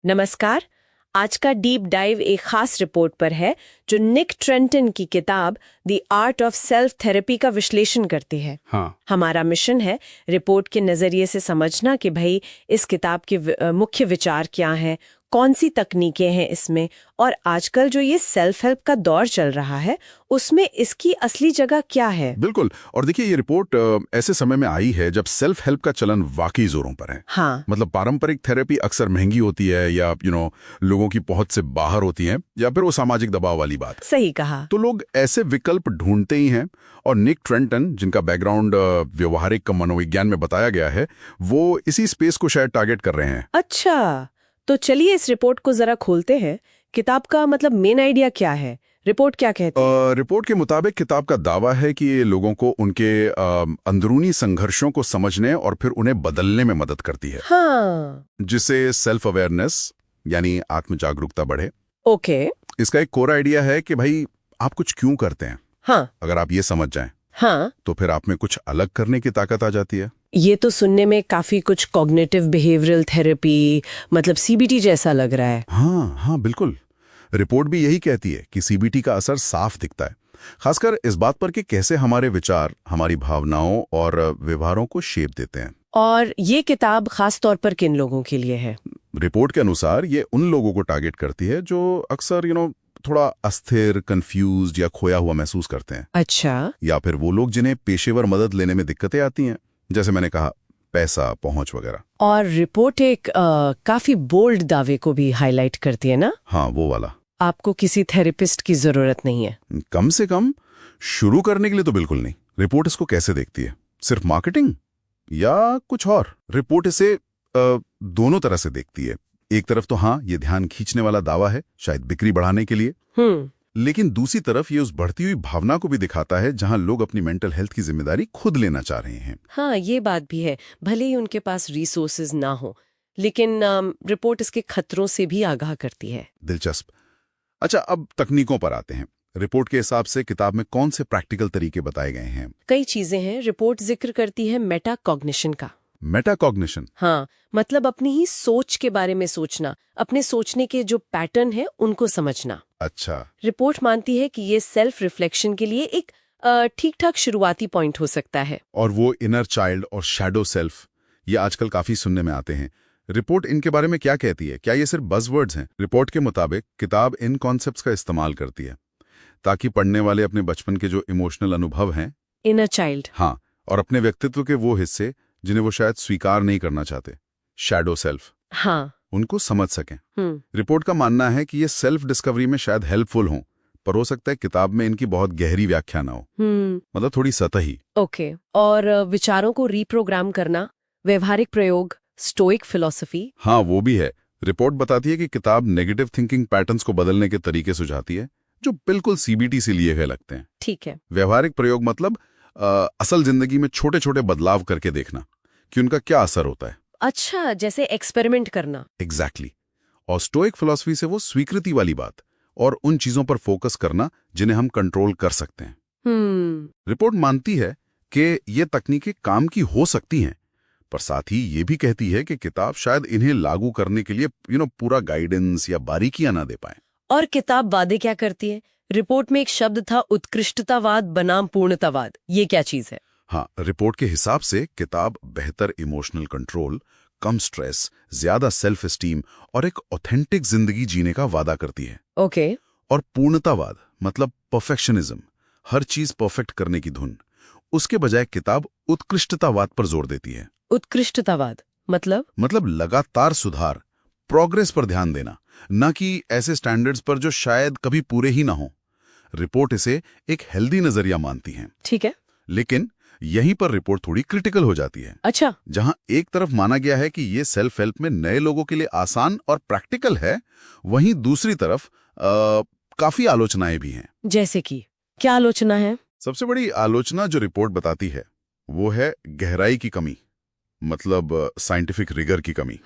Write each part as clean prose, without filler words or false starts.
नमस्कार। आज का डीप डाइव एक खास रिपोर्ट पर है जो निक ट्रेंटन की किताब the art of self therapy का विश्लेषण करती है। हाँ। हमारा मिशन है रिपोर्ट के नजरिए से समझना कि भाई इस किताब के मुख्य विचार क्या हैं, कौन सी तकनीकें हैं इसमें, और आजकल जो ये सेल्फ हेल्प का दौर चल रहा है उसमें इसकी असली जगह क्या है। बिल्कुल। और देखिए, ये रिपोर्ट ऐसे समय में आई है जब सेल्फ हेल्प का चलन वाकई जोरों पर है। हाँ। मतलब पारंपरिक थेरेपी अक्सर महंगी होती है या लोगों की पहुंच से बाहर होती है, या फिर वो सामाजिक दबाव वाली बात। सही कहा। तो लोग ऐसे विकल्प ढूंढते ही हैं, और निक ट्रेंटन, जिनका बैकग्राउंड व्यवहारिक मनोविज्ञान में बताया गया है, वो इसी स्पेस को शायद टारगेट कर रहे हैं। अच्छा, तो चलिए इस रिपोर्ट को जरा खोलते हैं। किताब का मतलब मेन आइडिया क्या है, रिपोर्ट क्या कहती है? रिपोर्ट के मुताबिक किताब का दावा है कि ये लोगों को उनके अंदरूनी संघर्षों को समझने और फिर उन्हें बदलने में मदद करती है। हाँ। जिससे सेल्फ अवेयरनेस यानी आत्म जागरूकता बढ़े। ओके। इसका एक कोर आइडिया है कि भाई, आप कुछ क्यों करते हैं। हाँ। अगर आप ये समझ जाएं, हाँ, तो फिर आप में कुछ अलग करने की ताकत आ जाती है। ये तो सुनने में काफी कुछ कॉग्निटिव बिहेवियरल थेरेपी, मतलब सीबीटी जैसा लग रहा है। हाँ हाँ, बिल्कुल। रिपोर्ट भी यही कहती है कि सीबीटी का असर साफ दिखता है, खासकर इस बात पर कि कैसे हमारे विचार हमारी भावनाओं और व्यवहारों को शेप देते हैं। और ये किताब खास तौर पर किन लोगों के लिए है? रिपोर्ट के अनुसार ये उन लोगों को टारगेट करती है जो अक्सर थोड़ा अस्थिर, कंफ्यूज्ड या खोया हुआ महसूस करते हैं। अच्छा। या फिर वो लोग जिन्हें पेशेवर मदद लेने में दिक्कतें आती हैं, जैसे मैंने कहा, पैसा, पहुंच वगैरह। और रिपोर्ट एक काफी बोल्ड दावे को भी हाईलाइट करती है ना? हाँ, वो वाला। आपको किसी थेरेपिस्ट की जरूरत नहीं है। कम से कम शुरू करने के लिए तो बिल्कुल नहीं। रिपोर्ट इसको कैसे देखती है? सिर्फ मार्केटिंग या कुछ और? रिपोर्ट इसे दोनों तरह से देखती है। एक तरफ तो हाँ, ये ध्यान खींचने वाला दावा है, शायद बिक्री बढ़ाने के लिए। लेकिन दूसरी तरफ ये उस बढ़ती हुई भावना को भी दिखाता है जहां लोग अपनी मेंटल हेल्थ की जिम्मेदारी खुद लेना चाह रहे हैं। हाँ, ये बात भी है। भले ही उनके पास रिसोर्सेज ना हो, लेकिन रिपोर्ट इसके खतरों से भी आगाह करती है। दिलचस्प। अच्छा, अब तकनीकों पर आते हैं। रिपोर्ट के हिसाब से किताब में कौन से प्रैक्टिकल तरीके बताए गए हैं? कई चीजें हैं। रिपोर्ट जिक्र करती है मेटा कॉग्निशन का। मेटाकॉग्निशन? हाँ, मतलब अपनी ही सोच के बारे में सोचना, अपने सोचने के जो पैटर्न है उनको समझना। अच्छा। रिपोर्ट मानती है कि ये सेल्फ रिफ्लेक्शन के लिए एक ठीक ठाक शुरुआती पॉइंट हो सकता है। और वो इनर चाइल्ड और शैडो सेल्फ, ये आजकल काफी सुनने में आते हैं। रिपोर्ट इनके बारे में क्या कहती है? क्या ये सिर्फ बज़वर्ड्स हैं? रिपोर्ट के मुताबिक किताब इन कॉन्सेप्ट्स का इस्तेमाल करती है ताकि पढ़ने वाले अपने बचपन के जो इमोशनल अनुभव हैं, इनर चाइल्ड, हाँ, और अपने व्यक्तित्व के वो हिस्से जिन्हें वो शायद स्वीकार नहीं करना चाहते, शैडो सेल्फ, हाँ, उनको समझ सकें। रिपोर्ट का मानना है कि ये सेल्फ डिस्कवरी में शायद हेल्पफुल हों, पर हो सकता है किताब में इनकी बहुत गहरी व्याख्या ना हो, मतलब थोड़ी सतही। ओके। और विचारों को रीप्रोग्राम करना, व्यवहारिक प्रयोग, स्टोइक फिलॉसफी। हाँ, वो भी है। रिपोर्ट बताती है कि किताब नेगेटिव थिंकिंग पैटर्न्स को बदलने के तरीके सुझाती है जो बिल्कुल सीबीटी से लिए गए लगते हैं। ठीक है। व्यवहारिक प्रयोग मतलब असल जिंदगी में छोटे छोटे बदलाव करके देखना कि उनका क्या असर होता है। अच्छा, जैसे एक्सपेरिमेंट करना। एग्जैक्टली। और स्टोइक फिलॉसफी से वो स्वीकृति वाली बात और उन चीजों पर फोकस करना जिन्हें हम कंट्रोल कर सकते हैं। रिपोर्ट मानती है कि ये तकनीकें काम की हो सकती हैं, पर साथ ही ये भी कहती है कि किताब शायद इन्हें लागू करने के लिए पूरा गाइडेंस या बारीकियां ना दे पाए। और किताब वादे क्या करती है? रिपोर्ट में एक शब्द था, उत्कृष्टतावाद बनाम पूर्णतावाद। ये क्या चीज है? हाँ, रिपोर्ट के हिसाब से किताब बेहतर इमोशनल कंट्रोल, कम स्ट्रेस, ज्यादा सेल्फ एस्टीम और एक ऑथेंटिक जिंदगी जीने का वादा करती है। ओके। और पूर्णतावाद मतलब परफेक्शनिज्म, हर चीज परफेक्ट करने की धुन, उसके बजाय किताब उत्कृष्टतावाद पर जोर देती है। उत्कृष्टतावाद मतलब लगातार सुधार, प्रोग्रेस पर ध्यान देना, न कि ऐसे स्टैंडर्ड्स पर जो शायद कभी पूरे ही ना हो। रिपोर्ट इसे एक हेल्दी नजरिया मानती है। ठीक है। लेकिन यहीं पर रिपोर्ट थोड़ी क्रिटिकल हो जाती है। अच्छा। जहां एक तरफ माना गया है कि ये सेल्फ हेल्प में नए लोगों के लिए आसान और प्रैक्टिकल है, वहीं दूसरी तरफ काफी आलोचनाएं भी हैं। जैसे कि क्या आलोचना है? सबसे बड़ी आलोचना जो रिपोर्ट बताती है वो है गहराई की कमी, मतलब साइंटिफिक रिगर की कमी।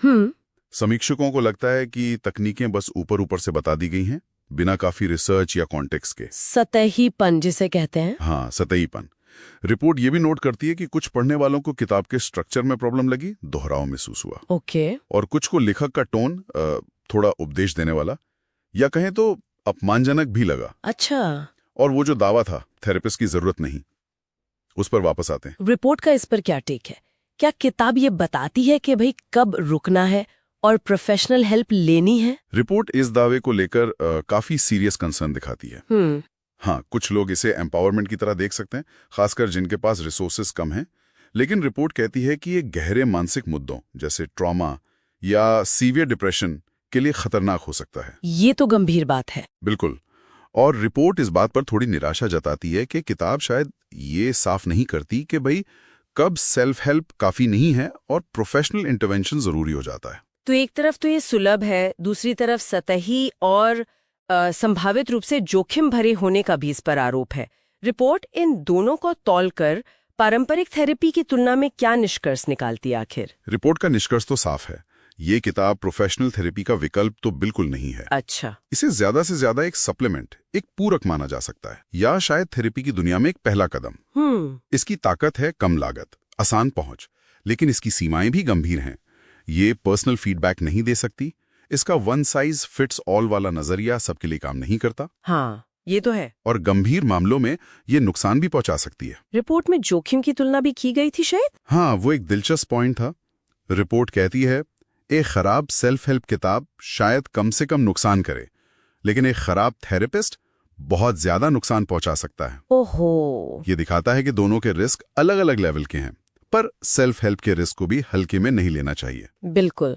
समीक्षकों को लगता है कि तकनीकें बस ऊपर ऊपर से बता दी गई हैं, बिना काफी रिसर्च या कॉन्टेक्स्ट के। सतहीपन जिसे कहते हैं। हाँ, सतहीपन। रिपोर्ट ये भी नोट करती है कि कुछ पढ़ने वालों को किताब के स्ट्रक्चर में प्रॉब्लम लगी, दोहराव महसूस हुआ। ओके। और कुछ को लेखक का टोन थोड़ा उपदेश देने वाला, या कहें तो अपमानजनक भी लगा। अच्छा। और वो जो दावा था थेरेपिस्ट की जरूरत नहीं, उस पर वापस आते हैं। रिपोर्ट का इस पर क्या टेक है? क्या किताब ये बताती है कि भाई कब रुकना है और प्रोफेशनल हेल्प लेनी है? रिपोर्ट इस दावे को लेकर काफी सीरियस कंसर्न दिखाती है। हाँ, कुछ लोग इसे एम्पावरमेंट की तरह देख सकते हैं, खासकर जिनके पास रिसोर्सेज कम हैं। लेकिन रिपोर्ट कहती है कि ये गहरे मानसिक मुद्दों जैसे ट्रॉमा या सीवियर डिप्रेशन के लिए खतरनाक हो सकता है। ये तो गंभीर बात है। बिल्कुल। और रिपोर्ट इस बात पर थोड़ी निराशा जताती है कि किताब शायद ये साफ नहीं करती कि भाई कब सेल्फ हेल्प काफी नहीं है और प्रोफेशनल इंटरवेंशन जरूरी हो जाता है। तो एक तरफ तो ये सुलभ है, दूसरी तरफ सतही और संभावित रूप से जोखिम भरे होने का भी इस पर आरोप है। रिपोर्ट इन दोनों को तौलकर पारंपरिक थेरेपी की तुलना में क्या निष्कर्ष निकालती है आखिर? रिपोर्ट का निष्कर्ष तो साफ है, ये किताब प्रोफेशनल थेरेपी का विकल्प तो बिल्कुल नहीं है। अच्छा। इसे ज्यादा से ज्यादा एक सप्लीमेंट, एक पूरक माना जा सकता है, या शायद थेरेपी की दुनिया में एक पहला कदम। इसकी ताकत है कम लागत, आसान पहुंच, लेकिन इसकी सीमाएं भी गंभीर हैं। ये पर्सनल फीडबैक नहीं दे सकती, इसका वन साइज फिट्स ऑल वाला नजरिया सबके लिए काम नहीं करता। हाँ, ये तो है। और गंभीर मामलों में ये नुकसान भी पहुंचा सकती है। रिपोर्ट में जोखिम की तुलना भी की गई थी शायद? हाँ, वो एक दिलचस्प पॉइंट था। रिपोर्ट कहती है एक खराब सेल्फ हेल्प किताब शायद कम से कम नुकसान करे, लेकिन एक खराब थेरेपिस्ट बहुत ज्यादा नुकसान पहुंचा सकता है। ओहो। ये दिखाता है कि दोनों के रिस्क अलग अलग लेवल के हैं, पर सेल्फ हेल्प के रिस्क को भी हल्के में नहीं लेना चाहिए। बिल्कुल।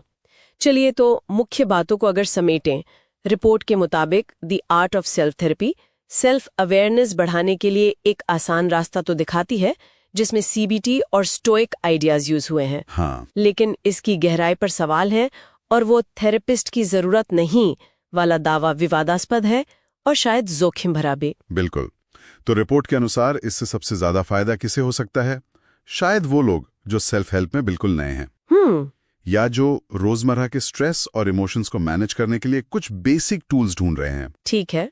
चलिए, तो मुख्य बातों को अगर समेटें, रिपोर्ट के मुताबिक the art of self therapy self awareness बढ़ाने के लिए एक आसान रास्ता तो दिखाती है, जिसमें सीबीटी और स्टोइक आइडियाज यूज हुए हैं। हाँ। लेकिन इसकी गहराई पर सवाल है, और वो थेरेपिस्ट की जरूरत नहीं वाला दावा विवादास्पद है और शायद जोखिम भरा भी। बिल्कुल। तो रिपोर्ट के अनुसार इससे सबसे ज्यादा फायदा किसे हो सकता है? शायद वो लोग जो सेल्फ हेल्प में बिल्कुल नए हैं, या जो रोजमर्रा के स्ट्रेस और इमोशंस को मैनेज करने के लिए कुछ बेसिक टूल्स ढूंढ रहे हैं। ठीक है।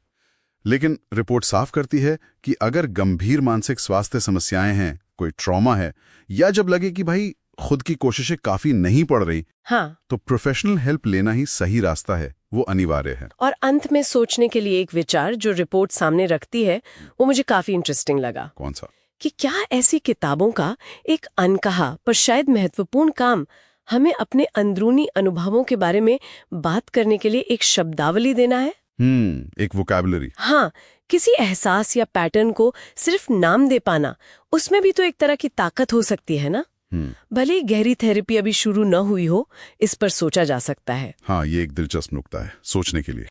लेकिन रिपोर्ट साफ करती है कि अगर गंभीर मानसिक स्वास्थ्य समस्याएं हैं, कोई ट्रॉमा है, या जब लगे कि भाई खुद की कोशिशें काफी नहीं पड़ रही, हाँ, तो प्रोफेशनल हेल्प लेना ही सही रास्ता है, वो अनिवार्य है। और अंत में सोचने के लिए एक विचार जो रिपोर्ट सामने रखती है, वो मुझे काफी इंटरेस्टिंग लगा। कौन सा? कि क्या ऐसी किताबों का एक अनकहा पर शायद महत्वपूर्ण काम हमें अपने अंदरूनी अनुभवों के बारे में बात करने के लिए एक शब्दावली देना है? एक वोकैबुलरी। हाँ, किसी एहसास या पैटर्न को सिर्फ नाम दे पाना, उसमें भी तो एक तरह की ताकत हो सकती है ना? भले ही गहरी थेरेपी अभी शुरू न हुई हो, इस पर सोचा जा सकता है। हाँ, ये एक दिलचस्प नुक्ता है सोचने के लिए।